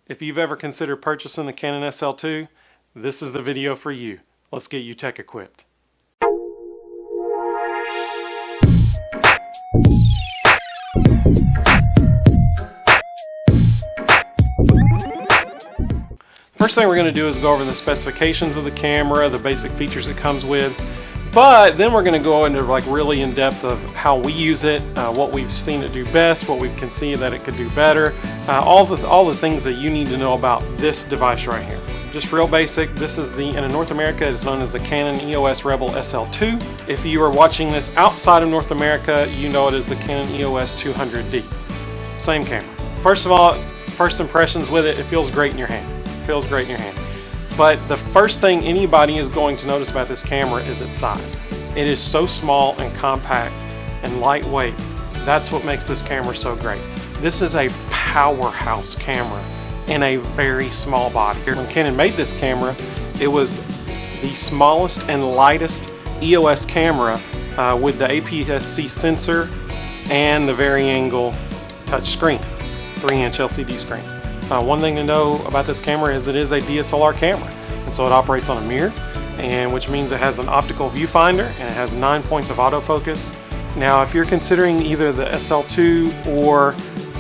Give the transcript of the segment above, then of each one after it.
If you've ever considered purchasing the Canon SL2, this is the video for you. Let's get you tech equipped. First thing we're going to do is go over the specifications of the camera, the basic features it comes with, but then we're going to go into like really in depth of how we use it, what we've seen it do best, what we can see that it could do better, all the things that you need to know about this device right here. Just real basic, this is in North America, it's known as the Canon EOS Rebel SL2. If you are watching this outside of North America, you know it as the Canon EOS 200D. Same camera. First of all, first impressions with it, it feels great in your hand. It feels great in your hand. But the first thing anybody is going to notice about this camera is its size. It is so small and compact and lightweight. That's what makes this camera so great. This is a powerhouse camera in a very small body. When Canon made this camera, it was the smallest and lightest EOS camera with the APS-C sensor and the vari-angle touch screen, 3-inch LCD screen. One thing to know about this camera is it is a DSLR camera, and so it operates on a mirror, and which means it has an optical viewfinder and it has 9 points of autofocus. Now if you're considering either the SL2 or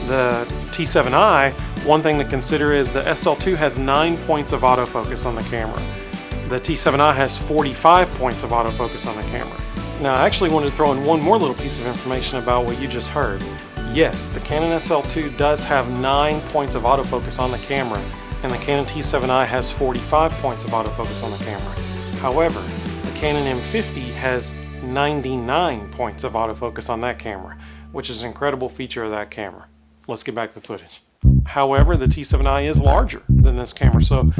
the T7i, one thing to consider is the SL2 has 9 points of autofocus on the camera. The T7i has 45 points of autofocus on the camera. Now I actually wanted to throw in one more little piece of information about what you just heard. Yes, the Canon SL2 does have 9 points of autofocus on the camera, and the Canon T7i has 45 points of autofocus on the camera. However, the Canon M50 has 99 points of autofocus on that camera, which is an incredible feature of that camera. Let's get back to the footage. However, the T7i is larger than this camera, so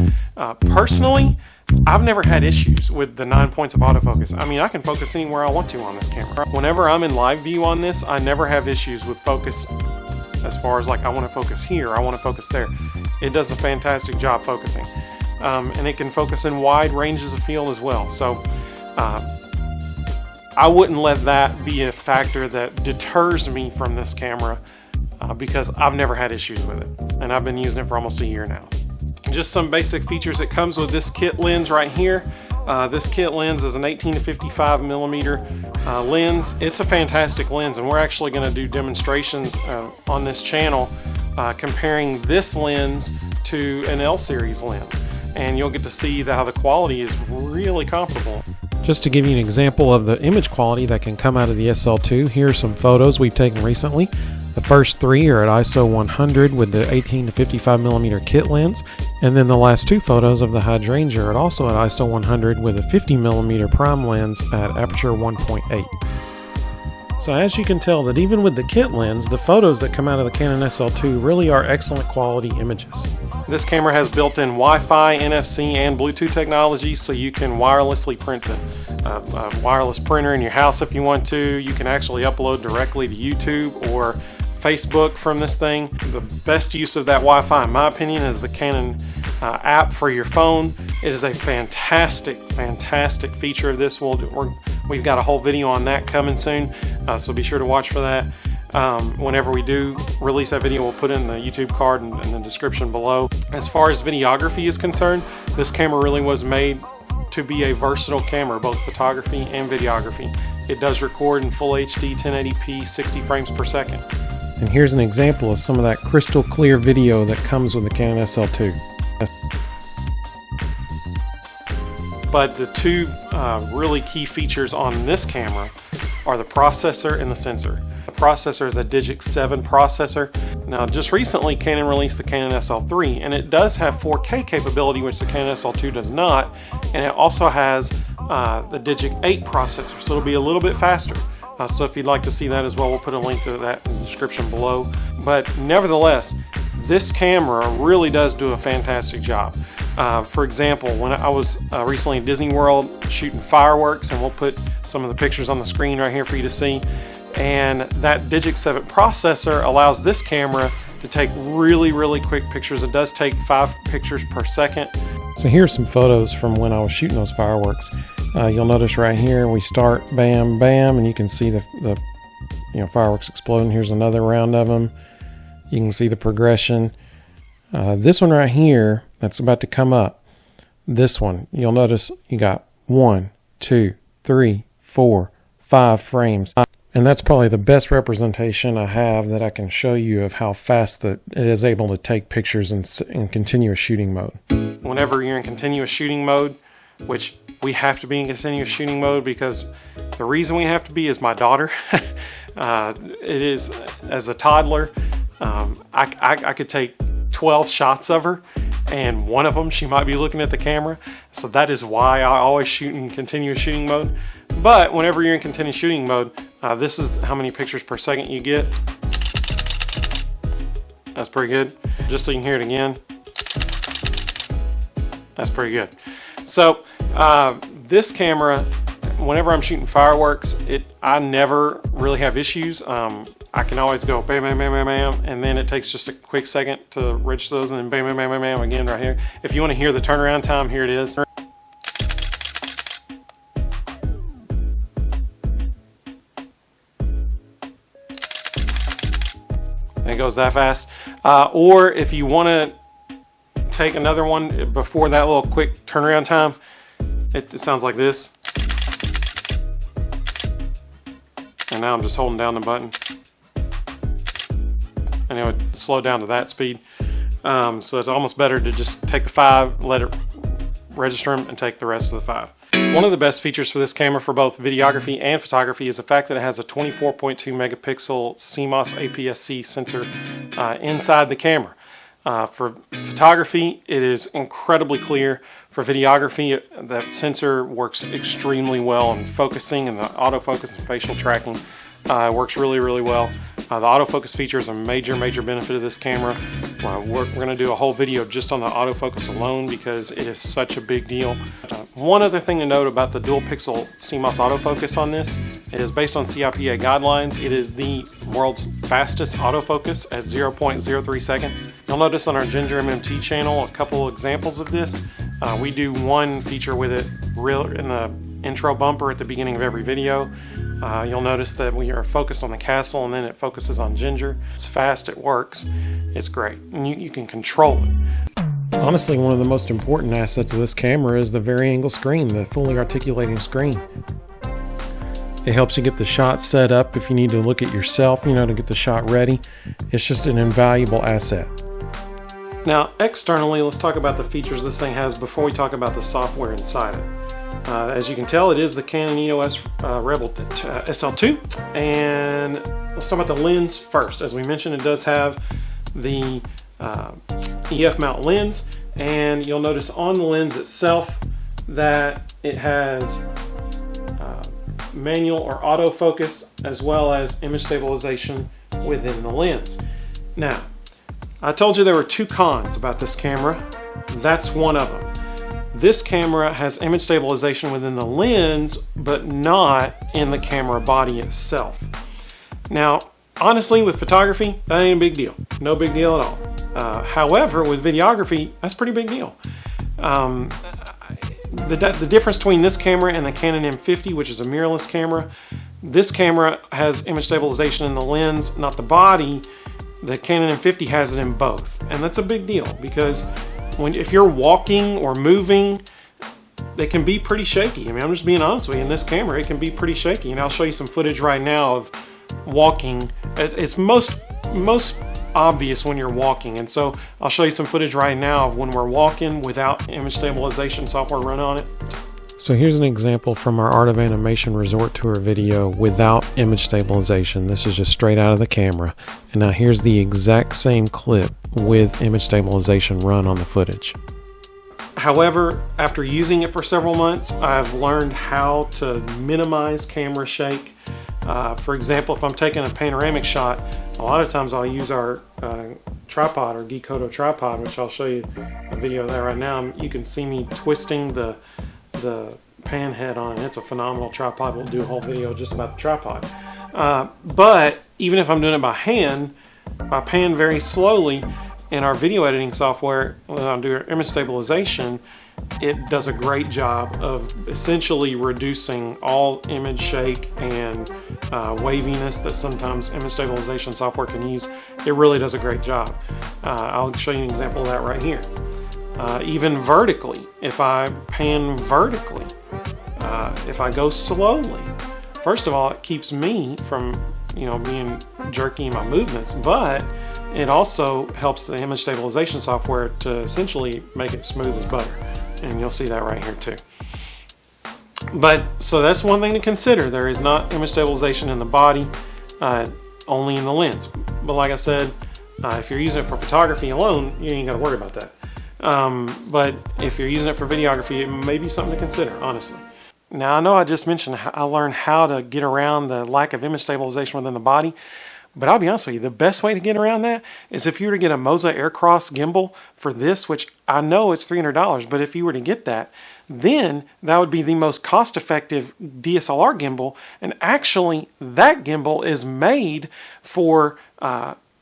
personally, I've never had issues with the 9 points of autofocus. I mean, I can focus anywhere I want to on this camera. Whenever I'm in live view on this, I never have issues with focus as far as like I want to focus here, I want to focus there. It does a fantastic job focusing. And it can focus in wide ranges of field as well. So I wouldn't let that be a factor that deters me from this camera because I've never had issues with it. And I've been using it for almost a year now. Just some basic features. It comes with this kit lens right here. This kit lens is an 18 to 55 millimeter lens. It's a fantastic lens, and we're actually going to do demonstrations on this channel comparing this lens to an L series lens, and you'll get to see how the quality is really comparable. Just to give you an example of the image quality that can come out of the SL2, here are some photos we've taken recently. The first 3 are at ISO 100 with the 18 to 55 millimeter kit lens, and then the last 2 photos of the hydrangea are also at ISO 100 with a 50 millimeter prime lens at aperture 1.8. So as you can tell that even with the kit lens, the photos that come out of the Canon SL2 really are excellent quality images. This camera has built-in Wi-Fi, NFC, and Bluetooth technology, so you can wirelessly print a wireless printer in your house if you want to. You can actually upload directly to YouTube or Facebook from this thing. The best use of that Wi-Fi, in my opinion, is the Canon app for your phone. It is a fantastic feature of this. We've got a whole video on that coming soon, so be sure to watch for that. Whenever we do release that video, we'll put in the YouTube card and the description below. As far as videography is concerned, this camera really was made to be a versatile camera, both photography and videography. It does record in full HD 1080p 60 frames per second. And here's an example of some of that crystal clear video that comes with the Canon SL2. But the two really key features on this camera are the processor and the sensor. The processor is a G7 processor. Now just recently Canon released the Canon SL3, and it does have 4K capability, which the Canon SL2 does not, and it also has the G8 processor, so it'll be a little bit faster. So if you'd like to see that as well, we'll put a link to that in the description below. But nevertheless, this camera really does do a fantastic job. For example, when I was recently at Disney World shooting fireworks, and we'll put some of the pictures on the screen right here for you to see, and that G7 processor allows this camera to take really quick pictures. It does take 5 pictures per second. So here's some photos from when I was shooting those fireworks. You'll notice right here we start bam bam, and you can see the fireworks exploding. Here's another round of them. You can see the progression. This one right here that's about to come up, this one, you'll notice you got 1, 2, 3, 4, 5 frames. And that's probably the best representation I have that I can show you of how fast it is able to take pictures in continuous shooting mode. Whenever you're in continuous shooting mode, which we have to be in continuous shooting mode because the reason we have to be is my daughter. It is, as a toddler, I could take 12 shots of her, and one of them she might be looking at the camera. So that is why I always shoot in continuous shooting mode. But whenever you're in continuous shooting mode, this is how many pictures per second you get. That's pretty good. Just so you can hear it again. That's pretty good. So this camera, whenever I'm shooting fireworks, I never really have issues. I can always go bam, bam, bam, bam, bam, and then it takes just a quick second to register those, and then bam, bam, bam, bam, bam again right here. If you want to hear the turnaround time, here it is. And it goes that fast. Or if you want to take another one before that little quick turnaround time, it sounds like this. And now I'm just holding down the button. And it would slow down to that speed. So it's almost better to just take the 5, let it register them, and take the rest of the 5. One of the best features for this camera for both videography and photography is the fact that it has a 24.2 megapixel CMOS APS-C sensor inside the camera. For photography, it is incredibly clear. For videography, that sensor works extremely well in focusing, and the autofocus and facial tracking works really, really well. The autofocus feature is a major benefit of this camera. We're going to do a whole video just on the autofocus alone because it is such a big deal. One other thing to note about the dual pixel CMOS autofocus on this, it is based on CIPA guidelines. It is the world's fastest autofocus at 0.03 seconds. You'll notice on our Ginger MMT channel a couple examples of this. We do one feature with it in the intro bumper at the beginning of every video. You'll notice that we are focused on the castle and then it focuses on Ginger. It's fast, it works, it's great, and you can control it. Honestly, one of the most important assets of this camera is the vari-angle screen, the fully articulating screen. It helps you get the shot set up if you need to look at yourself, to get the shot ready. It's just an invaluable asset. Now, externally, let's talk about the features this thing has before we talk about the software inside it. As you can tell, it is the Canon EOS Rebel SL2, and let's talk about the lens first. As we mentioned, it does have the EF mount lens, and you'll notice on the lens itself that it has manual or autofocus as well as image stabilization within the lens. Now, I told you there were 2 cons about this camera. That's one of them. This camera has image stabilization within the lens, but not in the camera body itself. Now, honestly, with photography, that ain't a big deal. No big deal at all. However, with videography, that's a pretty big deal. The difference between this camera and the Canon M50, which is a mirrorless camera, this camera has image stabilization in the lens, not the body. The Canon M50 has it in both. And that's a big deal because if you're walking or moving, they can be pretty shaky. I mean, I'm just being honest with you. In this camera, it can be pretty shaky, and I'll show you some footage right now of walking. It's most obvious when you're walking, and so I'll show you some footage right now of when we're walking without image stabilization software run on it. So here's an example from our Art of Animation Resort Tour video without image stabilization. This is just straight out of the camera. And now here's the exact same clip with image stabilization run on the footage. However, after using it for several months, I've learned how to minimize camera shake. For example, if I'm taking a panoramic shot, a lot of times I'll use our tripod, or Geekoto tripod, which I'll show you a video of that right now. You can see me twisting the pan head on it. It's a phenomenal tripod. We'll do a whole video just about the tripod. But even if I'm doing it by hand, I pan very slowly, in our video editing software, when I'm doing image stabilization, it does a great job of essentially reducing all image shake and waviness that sometimes image stabilization software can use. It really does a great job. I'll show you an example of that right here. Even vertically, if I pan vertically, if I go slowly, first of all, it keeps me from being jerky in my movements, but it also helps the image stabilization software to essentially make it smooth as butter. And you'll see that right here too. But so that's one thing to consider. There is not image stabilization in the body, only in the lens. But like I said, if you're using it for photography alone, you ain't got to worry about that. But if you're using it for videography, it may be something to consider, honestly. Now I know I just mentioned I learned how to get around the lack of image stabilization within the body. But I'll be honest with you, the best way to get around that is if you were to get a Moza Aircross gimbal for this, which I know it's $300, but if you were to get that, then that would be the most cost-effective DSLR gimbal. And actually, that gimbal is made for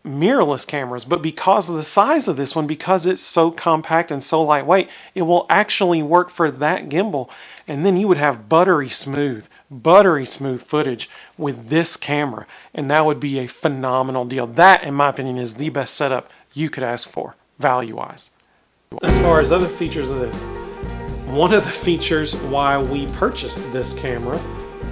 mirrorless cameras, but because of the size of this one, because it's so compact and so lightweight, it will actually work for that gimbal. And then you would have buttery smooth footage with this camera, and that would be a phenomenal deal. That, in my opinion, is the best setup you could ask for, value-wise. As far as other features of this, one of the features why we purchased this camera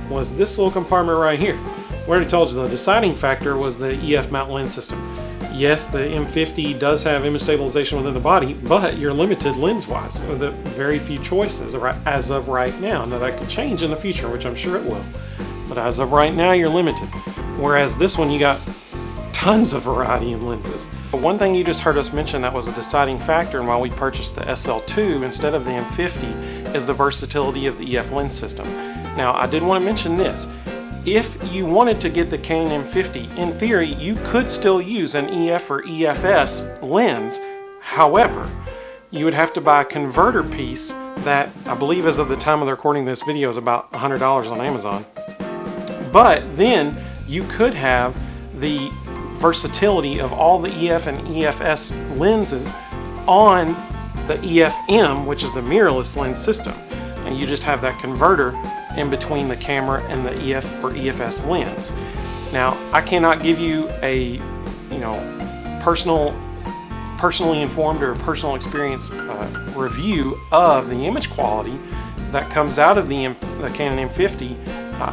was this little compartment right here. We already told you the deciding factor was the EF mount lens system. Yes, the M50 does have image stabilization within the body, but you're limited lens-wise with the very few choices as of right now. Now that could change in the future, which I'm sure it will, but as of right now, you're limited. Whereas this one, you got tons of variety in lenses. But one thing you just heard us mention that was a deciding factor and why we purchased the SL2 instead of the M50 is the versatility of the EF lens system. Now, I did want to mention this. If you wanted to get the Canon M50, in theory, you could still use an EF or EFS lens. However, you would have to buy a converter piece that I believe as of the time of the recording of this video is about $100 on Amazon. But then you could have the versatility of all the EF and EFS lenses on the EF-M, which is the mirrorless lens system. And you just have that converter in between the camera and the EF or EFS lens. Now, I cannot give you a personally informed or personal experience review of the image quality that comes out of the Canon M50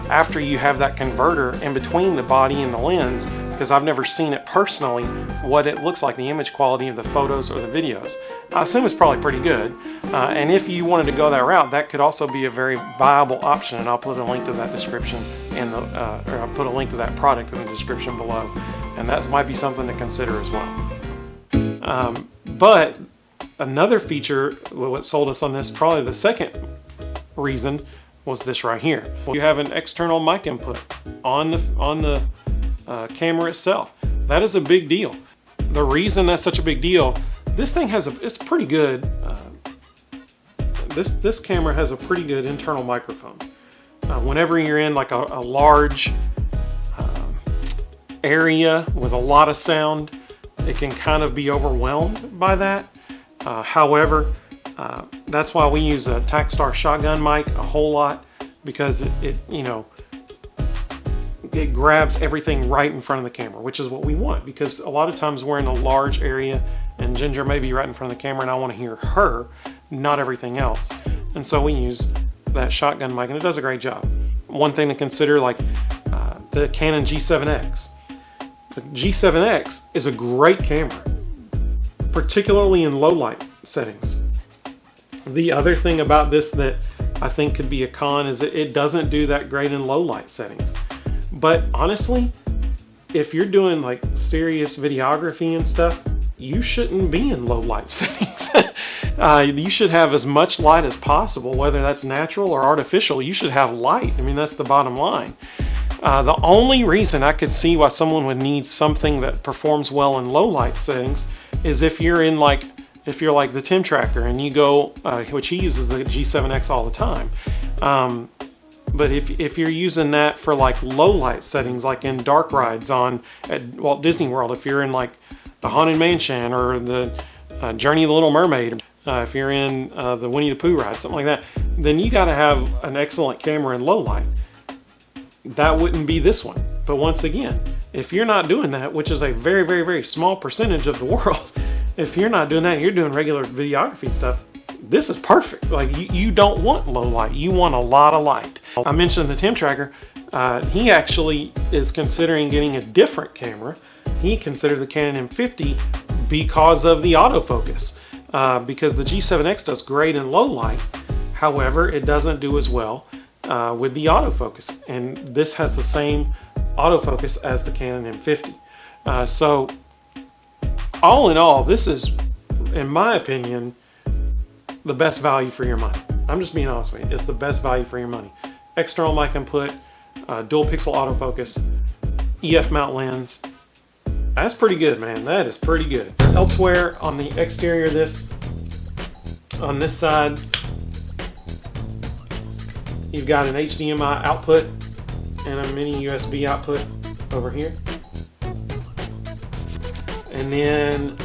after you have that converter in between the body and the lens, because I've never seen it personally, what it looks like, the image quality of the photos or the videos. I assume it's probably pretty good, and if you wanted to go that route, that could also be a very viable option, and I'll put a link to that description or I'll put a link to that product in the description below, and that might be something to consider as well. But another feature, what sold us on this, probably the second reason, was this right here. You have an external mic input on the camera itself. That is a big deal. The reason that's such a big deal, this thing has it's pretty good. This camera has a pretty good internal microphone. Whenever you're in like a large area with a lot of sound, it can kind of be overwhelmed by that. However, that's why we use a Takstar shotgun mic a whole lot, because it grabs everything right in front of the camera, which is what we want, because a lot of times we're in a large area and Ginger may be right in front of the camera and I want to hear her, not everything else. And so we use that shotgun mic and it does a great job. One thing to consider, like the Canon G7 X. The G7 X is a great camera, particularly in low light settings. The other thing about this that I think could be a con is that it doesn't do that great in low light settings. But honestly, if you're doing like serious videography and stuff, you shouldn't be in low light settings. You should have as much light as possible, whether that's natural or artificial. You should have light. I mean, that's the bottom line. The only reason I could see why someone would need something that performs well in low light settings is if you're like the Tim Tracker and you go, which he uses the G7 X all the time. But if you're using that for like low light settings, like in dark rides at Walt Disney World, if you're in like the Haunted Mansion or the Journey of the Little Mermaid, if you're in the Winnie the Pooh ride, something like that, then you got to have an excellent camera in low light. That wouldn't be this one. But once again, if you're not doing that, which is a very, very, very small percentage of the world, if you're not doing that, you're doing regular videography stuff, this is perfect. Like, you don't want low light, you want a lot of light. I mentioned the Tim Tracker. He actually is considering getting a different camera. He considered the Canon M50 because of the autofocus. Because the G7 X does great in low light, however, it doesn't do as well with the autofocus. And this has the same autofocus as the Canon M50. So, all in all, this is, in my opinion, the best value for your money. I'm just being honest with you. It's the best value for your money. External mic input, dual pixel autofocus, EF mount lens. That's pretty good, man. That is pretty good. Elsewhere on the exterior of this, on this side, you've got an HDMI output and a mini USB output over here. And then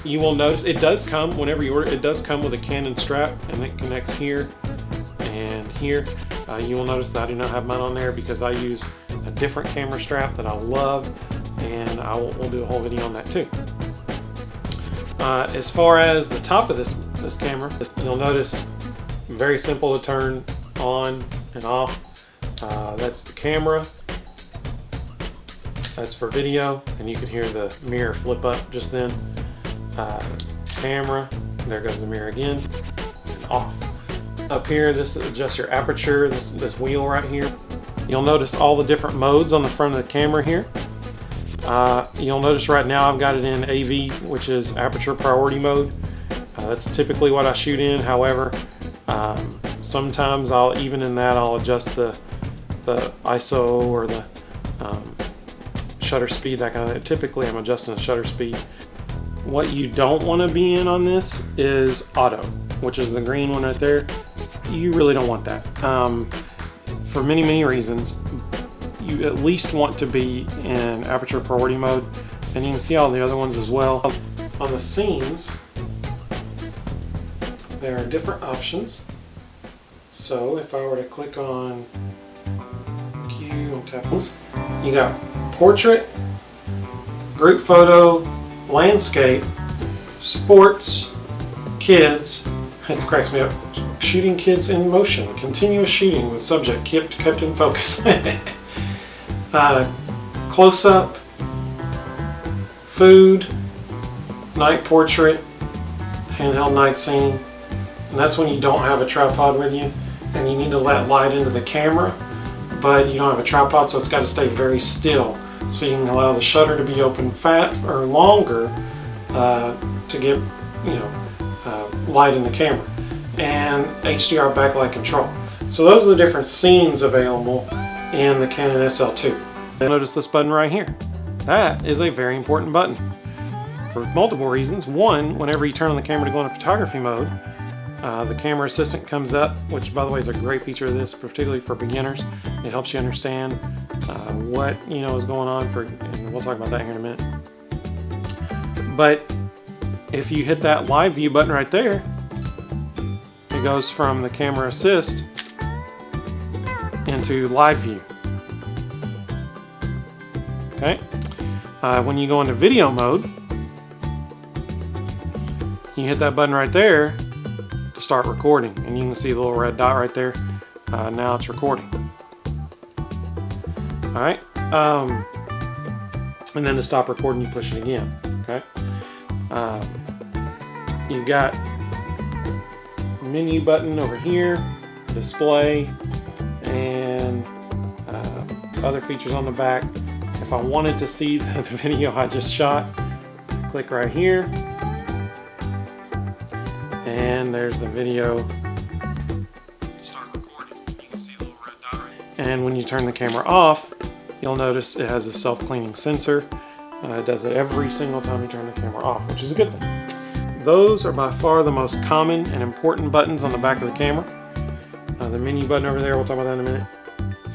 you will notice it does come, whenever you order, it does come with a Canon strap, and it connects here and here. You will notice that I do not have mine on there because I use a different camera strap that I love, and we'll do a whole video on that too. As far as the top of this camera, you'll notice very simple to turn on and off. That's the camera. That's for video, and you can hear the mirror flip up just then. Camera, there goes the mirror again, and off. Up here, this adjusts your aperture, this wheel right here. You'll notice all the different modes on the front of the camera here. You'll notice right now I've got it in AV, which is aperture priority mode. That's typically what I shoot in. However, sometimes I'll adjust the ISO or the shutter speed, that kind of thing. Typically I'm adjusting the shutter speed. What you don't want to be in on this is auto, which is the green one right there. You really don't want that for many, many reasons. You at least want to be in aperture priority mode, and you can see all the other ones as well. On the scenes, there are different options. So if I were to click on Q and tap this, you got portrait, group photo, landscape, sports, kids. It cracks me up. Shooting kids in motion, continuous shooting with subject kept in focus. Close-up, food, night portrait, handheld night scene. And that's when you don't have a tripod with you and you need to let light into the camera, but you don't have a tripod, so it's got to stay very still, so you can allow the shutter to be open longer to get light in the camera, and HDR backlight control. So those are the different scenes available in the Canon SL2. Notice this button right here. That is a very important button for multiple reasons. One, whenever you turn on the camera to go into photography mode, the camera assistant comes up, which by the way is a great feature of this, particularly for beginners. It helps you understand what is going on, and we'll talk about that here in a minute. But if you hit that live view button right there, it goes from the camera assist into live view. Okay. When you go into video mode, you hit that button right there to start recording, and you can see the little red dot right there. Now it's recording. Alright, and then to stop recording you push it again. Okay, you've got menu button over here, display, and other features on the back. If I wanted to see the video I just shot, click right here, and there's the video. Start recording. You can see the little red dot right here. And when you turn the camera off, you'll notice it has a self-cleaning sensor. It does it every single time you turn the camera off, which is a good thing. Those are by far the most common and important buttons on the back of the camera. The menu button over there, we'll talk about that in a minute.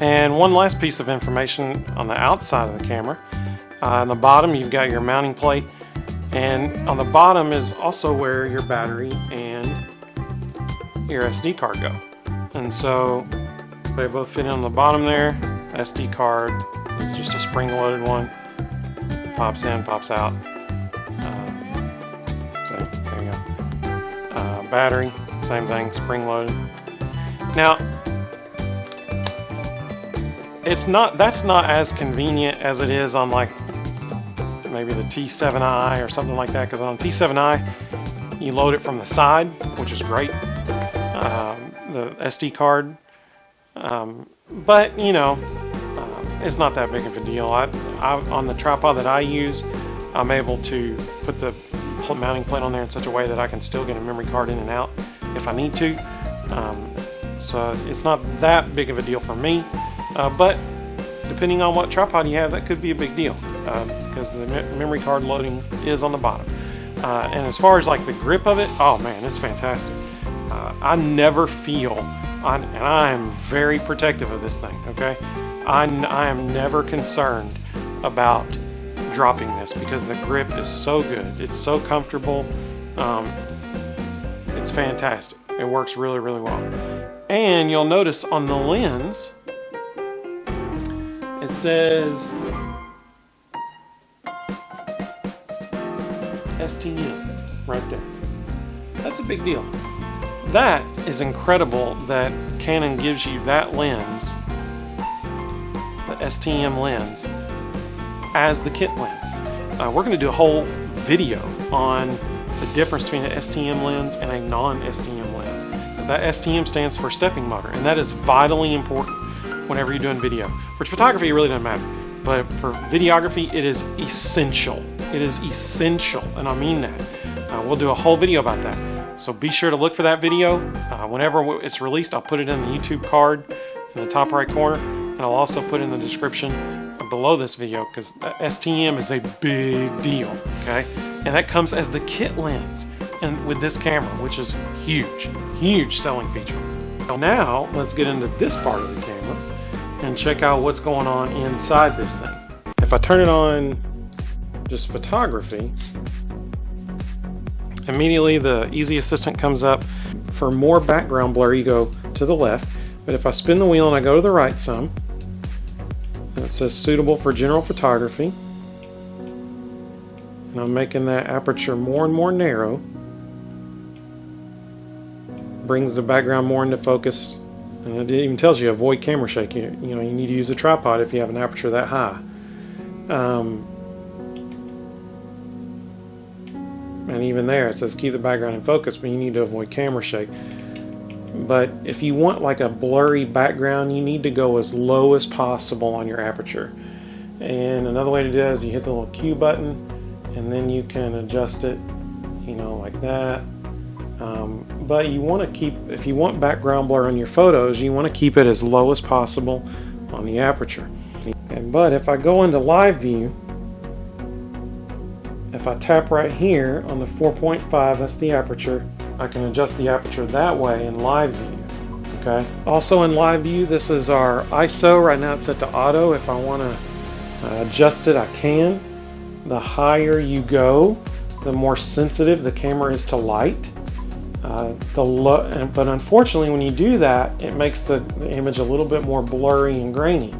And one last piece of information on the outside of the camera On the bottom you've got your mounting plate, and on the bottom is also where your battery and your SD card go. And so they both fit in on the bottom there. SD card is just a spring-loaded one. Pops in, pops out. So there you go. Battery, same thing, spring-loaded. Now, that's not as convenient as it is on like maybe the T7i or something like that, because on T7i you load it from the side, which is great, the SD card, but you know, it's not that big of a deal. On the tripod that I use, I'm able to put the mounting plate on there in such a way that I can still get a memory card in and out if I need to, so it's not that big of a deal for me, but depending on what tripod you have, that could be a big deal, because the memory card loading is on the bottom. And as far as like the grip of it, oh man, it's fantastic. I never feel, and I am very protective of this thing, okay? I am never concerned about dropping this because the grip is so good. It's so comfortable. It's fantastic. It works really, really well. And you'll notice on the lens, it says STM right there. That's a big deal. That is incredible that Canon gives you that lens, the STM lens, as the kit lens. We're going to do a whole video on the difference between an STM lens and a non-STM lens. That STM stands for stepping motor, and that is vitally important whenever you're doing video. For photography, it really doesn't matter, but for videography, it is essential. It is essential, and I mean that. We'll do a whole video about that. So be sure to look for that video. Whenever it's released, I'll put it in the YouTube card in the top right corner, and I'll also put in the description below this video, because STM is a big deal, okay? And that comes as the kit lens and with this camera, which is huge selling feature. So now let's get into this part of the camera and check out what's going on inside this thing. If I turn it on just photography, immediately the Easy Assistant comes up. For more background blur, you go to the left, but if I spin the wheel and I go to the right some, and it says suitable for general photography, and I'm making that aperture more and more narrow, brings the background more into focus, and it even tells you avoid camera shake. You know, you need to use a tripod if you have an aperture that high. And even there it says keep the background in focus, but you need to avoid camera shake. But if you want like a blurry background, you need to go as low as possible on your aperture. And another way to do it is you hit the little Q button, and then you can adjust it, you know, like that. But you want to keep, if you want background blur on your photos, you want to keep it as low as possible on the aperture. But if I go into live view, if I tap right here on the 4.5, that's the aperture, I can adjust the aperture that way in live view. Okay. Also in live view, this is our ISO. Right now it's set to auto. If I want to adjust it, I can. The higher you go, the more sensitive the camera is to light. But unfortunately, when you do that, it makes the image a little bit more blurry and grainy.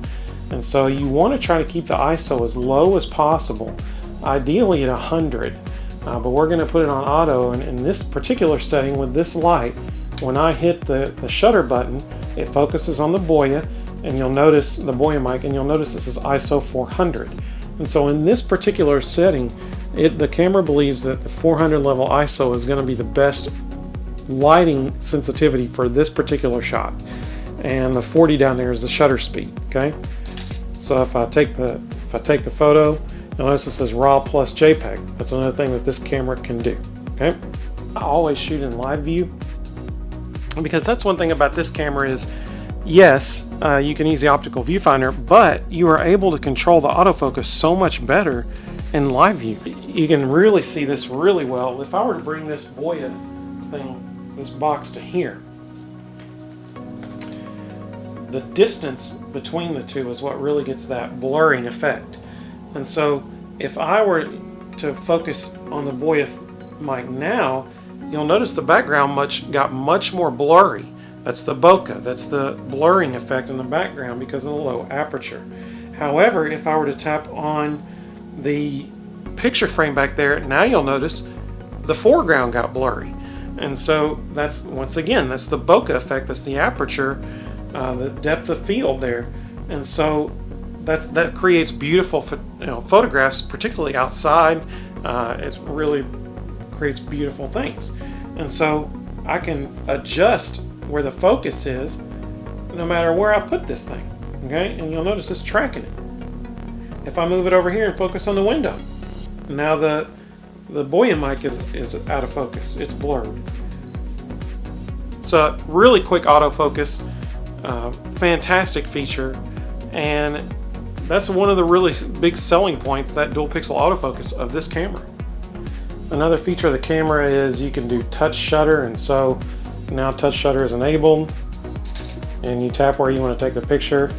And so you want to try to keep the ISO as low as possible, ideally at 100. But we're going to put it on auto, and in this particular setting with this light, when I hit the shutter button, it focuses on the Boya, and you'll notice the Boya mic, and you'll notice this is ISO 400. And so in this particular setting, the camera believes that the 400 level ISO is going to be the best lighting sensitivity for this particular shot, and the 40 down there is the shutter speed. Okay, so if I take the photo, you'll notice it says RAW plus JPEG. That's another thing that this camera can do. Okay, I always shoot in live view because that's one thing about this camera is, yes, you can use the optical viewfinder, but you are able to control the autofocus so much better in live view. You can really see this really well. If I were to bring this Boya thing, this box to here, the distance between the two is what really gets that blurring effect. And so if I were to focus on the Voya mic now, you'll notice the background got much more blurry. That's the bokeh, that's the blurring effect in the background because of the low aperture. However, if I were to tap on the picture frame back there, now you'll notice the foreground got blurry. And so that's, once again, that's the bokeh effect, that's the aperture, the depth of field there. And so that creates beautiful photographs, particularly outside. It really creates beautiful things. And so I can adjust where the focus is no matter where I put this thing. Okay, and you'll notice it's tracking it. If I move it over here and focus on the window, now the Voya mic is out of focus. It's blurred. It's a really quick autofocus, fantastic feature, and that's one of the really big selling points, that dual pixel autofocus of this camera. Another feature of the camera is you can do touch shutter, and so now touch shutter is enabled, and you tap where you want to take the picture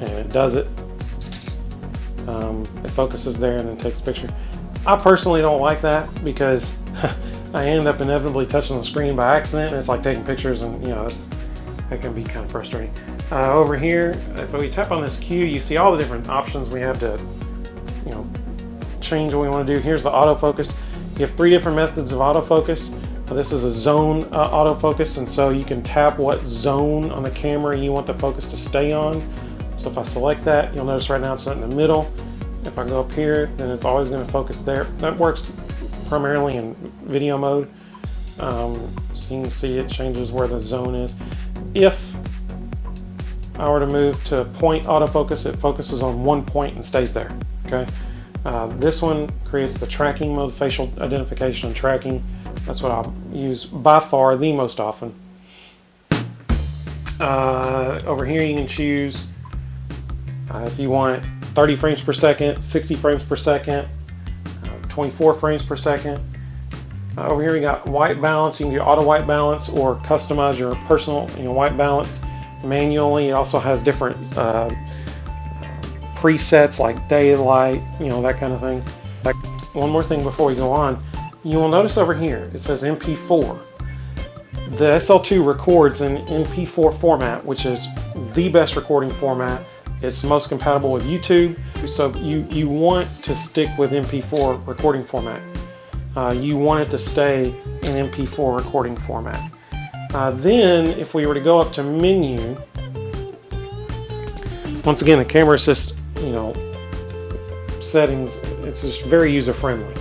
and it does it. It focuses there and then takes the picture. I personally don't like that because I end up inevitably touching the screen by accident, and it's like taking pictures, and that can be kind of frustrating. Over here, if we tap on this Q, you see all the different options we have to change what we want to do. Here's the autofocus. You have 3 different methods of autofocus. This is a zone autofocus, and so you can tap what zone on the camera you want the focus to stay on. So if I select that, you'll notice right now it's not in the middle. If I go up here, then it's always going to focus there. That works primarily in video mode. So you can see it changes where the zone is. If I were to move to point autofocus, it focuses on one point and stays there. Okay. This one creates the tracking mode, facial identification and tracking. That's what I'll use by far the most often. Over here you can choose if you want 30 frames per second, 60 frames per second, 24 frames per second. Over here we got white balance. You can do auto white balance or customize your personal white balance manually. It also has different presets like daylight, that kind of thing. One more thing before we go on, you will notice over here it says MP4. The SL2 records in MP4 format, which is the best recording format. It's most compatible with YouTube, so you want to stick with MP4 recording format. You want it to stay in MP4 recording format. Then, if we were to go up to menu, once again, the camera assist, settings, it's just very user friendly.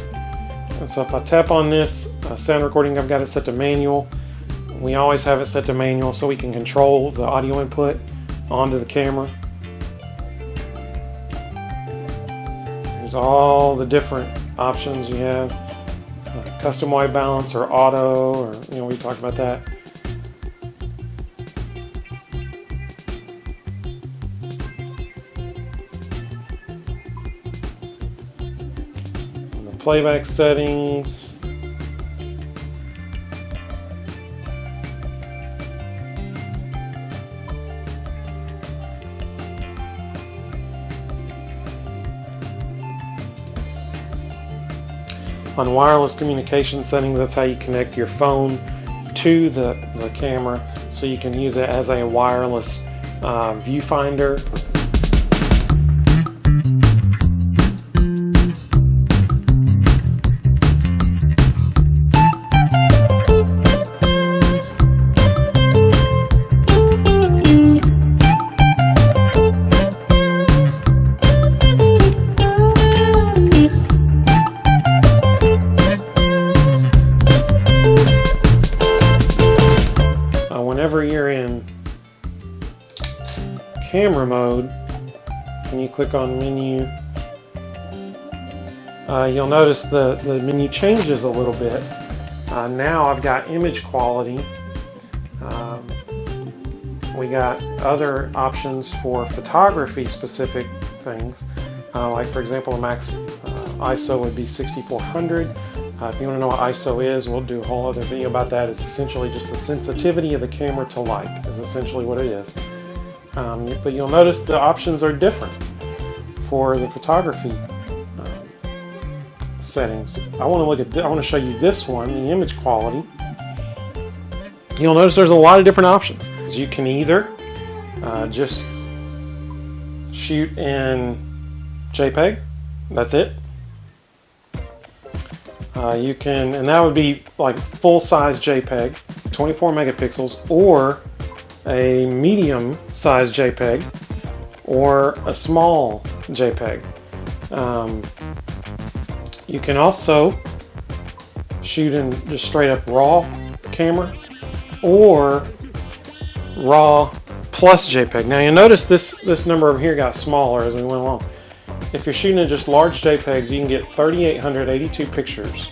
And so if I tap on this sound recording, I've got it set to manual. We always have it set to manual so we can control the audio input onto the camera. There's all the different options you have. Custom white balance or auto, or we talked about that. And the playback settings. On wireless communication settings, that's how you connect your phone to the camera, so you can use it as a wireless viewfinder. Whenever you're in camera mode and you click on menu, you'll notice the menu changes a little bit. Now I've got image quality. We got other options for photography specific things, like for example a max ISO would be 6400. If you want to know what ISO is, we'll do a whole other video about that. It's essentially just the sensitivity of the camera to light is essentially what it is. But you'll notice the options are different for the photography settings. I want to show you this one, the image quality. You'll notice there's a lot of different options. You can either just shoot in JPEG, that's it. You can, and that would be like full-size JPEG, 24 megapixels, or a medium-size JPEG, or a small JPEG. You can also shoot in just straight up RAW camera, or RAW plus JPEG. Now you notice this number over here got smaller as we went along. If you're shooting in just large JPEGs, you can get 3,882 pictures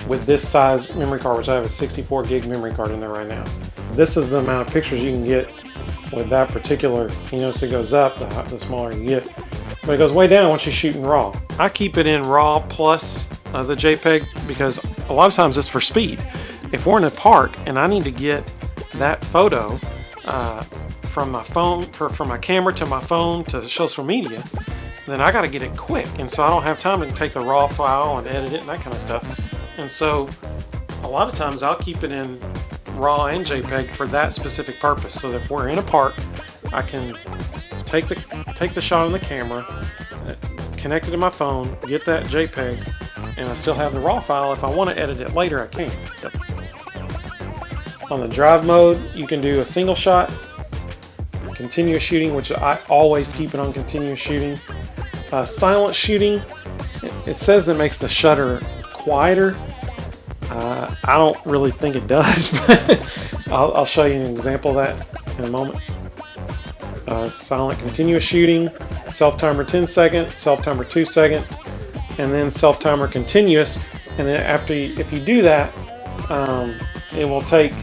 with this size memory card, which I have a 64 gig memory card in there right now. This is the amount of pictures you can get with that particular. You notice it goes up the smaller you get, but it goes way down once you shoot in RAW. I keep it in RAW plus the JPEG because a lot of times it's for speed. If we're in a park and I need to get that photo from my phone, from my camera to my phone to social media, then I got to get it quick, and so I don't have time to take the RAW file and edit it and that kind of stuff. And so a lot of times I'll keep it in RAW and JPEG for that specific purpose, so that if we're in a park, I can take the shot on the camera, connect it to my phone, get that JPEG, and I still have the RAW file. If I want to edit it later, I can. Yep. On the drive mode, you can do a single shot, continuous shooting, which I always keep it on continuous shooting. Silent shooting, it says it makes the shutter quieter. I don't really think it does, but I'll show you an example of that in a moment. Silent continuous shooting, self-timer 10 seconds, self-timer 2 seconds, and then self-timer continuous. And then if you do that, it will take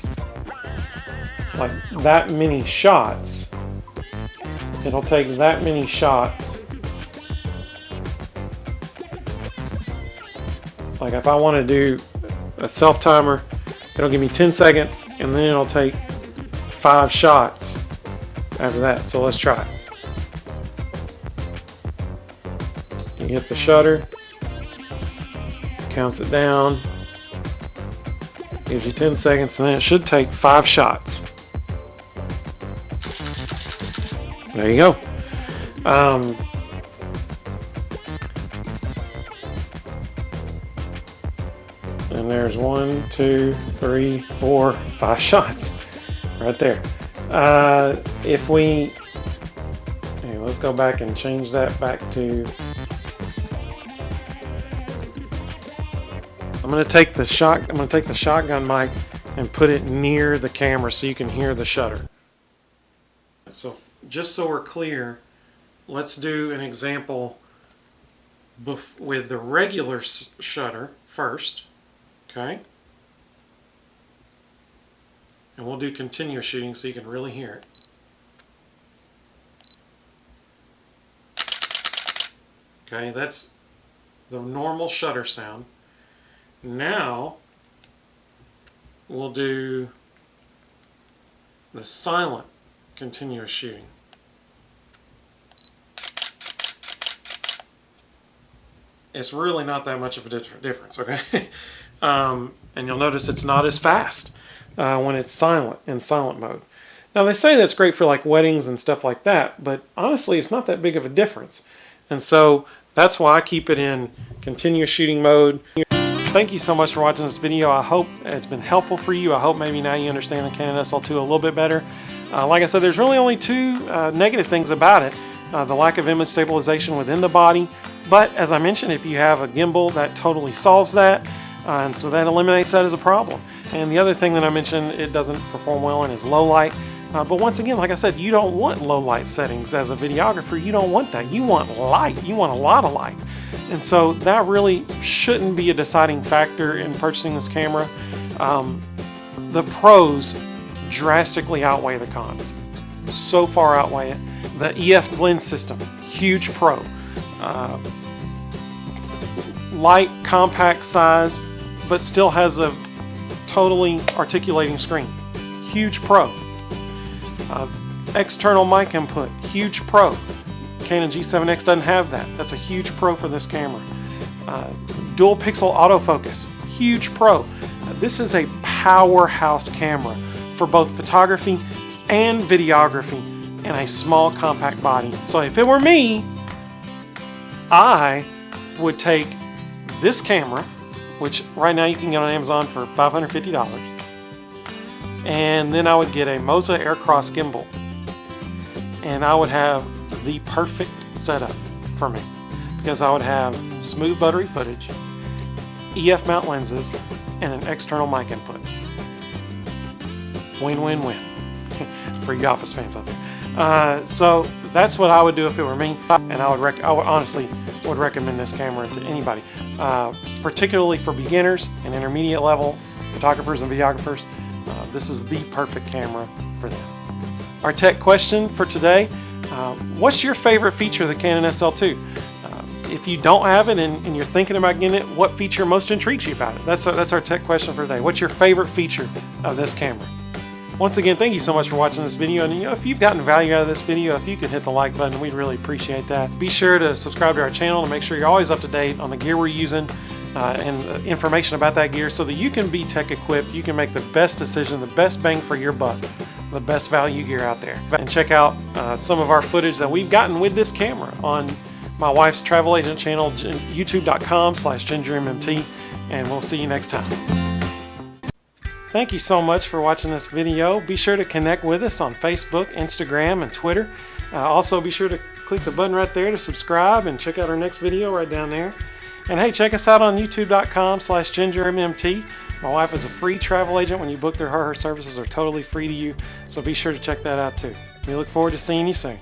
like that many shots. It'll take that many shots. Like if I want to do a self-timer, it'll give me 10 seconds, and then it'll take 5 shots after that. So let's try it. You hit the shutter, counts it down, gives you 10 seconds, and then it should take 5 shots. There you go. And there's 1, 2, 3, 4, 5 shots right there. Let's go back and change that back to. I'm going to take the shotgun mic and put it near the camera so you can hear the shutter. So just so we're clear, let's do an example with the regular shutter first, okay? And we'll do continuous shooting so you can really hear it. Okay, that's the normal shutter sound. Now we'll do the silent continuous shooting. It's really not that much of a difference, okay? And you'll notice it's not as fast when it's silent, in silent mode. Now they say that's great for like weddings and stuff like that, but honestly it's not that big of a difference. And so that's why I keep it in continuous shooting mode. Thank you so much for watching this video. I hope it's been helpful for you. I hope maybe now you understand the Canon SL2 a little bit better. Like I said, there's really only 2 negative things about it. The lack of image stabilization within the body. But as I mentioned, if you have a gimbal, that totally solves that. And so that eliminates that as a problem. And the other thing that I mentioned it doesn't perform well in is low light. But once again, like I said, you don't want low light settings as a videographer. You don't want that. You want light. You want a lot of light. And so that really shouldn't be a deciding factor in purchasing this camera. The pros drastically outweigh the cons. So far outweigh it. The EF Lens system, huge pro. Light, compact size, but still has a totally articulating screen. Huge pro. External mic input, huge pro. Canon G7 X doesn't have that. That's a huge pro for this camera. Dual pixel autofocus, huge pro. This is a powerhouse camera for both photography and videography in a small compact body. So if it were me, I would take this camera, which right now you can get on Amazon for $550, and then I would get a Moza Aircross gimbal, and I would have the perfect setup for me, because I would have smooth buttery footage, EF mount lenses, and an external mic input. Win, win, win. For you Office fans out there. So that's what I would do if it were me, and I would honestly would recommend this camera to anybody, particularly for beginners and intermediate level photographers and videographers. This is the perfect camera for them. Our tech question for today: what's your favorite feature of the Canon SL2? If you don't have it and you're thinking about getting it, what feature most intrigues you about it? That's our tech question for today. What's your favorite feature of this camera? Once again, thank you so much for watching this video, and if you've gotten value out of this video, if you could hit the like button, we'd really appreciate that. Be sure to subscribe to our channel to make sure you're always up to date on the gear we're using and information about that gear, so that you can be tech equipped, you can make the best decision, the best bang for your buck, the best value gear out there. And check out some of our footage that we've gotten with this camera on my wife's travel agent channel, youtube.com/GingerMMT, and we'll see you next time. Thank you so much for watching this video. Be sure to connect with us on Facebook, Instagram, and Twitter. Also, be sure to click the button right there to subscribe and check out our next video right down there. And hey, check us out on youtube.com/GingerMMT. My wife is a free travel agent. When you book through her, her services are totally free to you. So be sure to check that out too. We look forward to seeing you soon.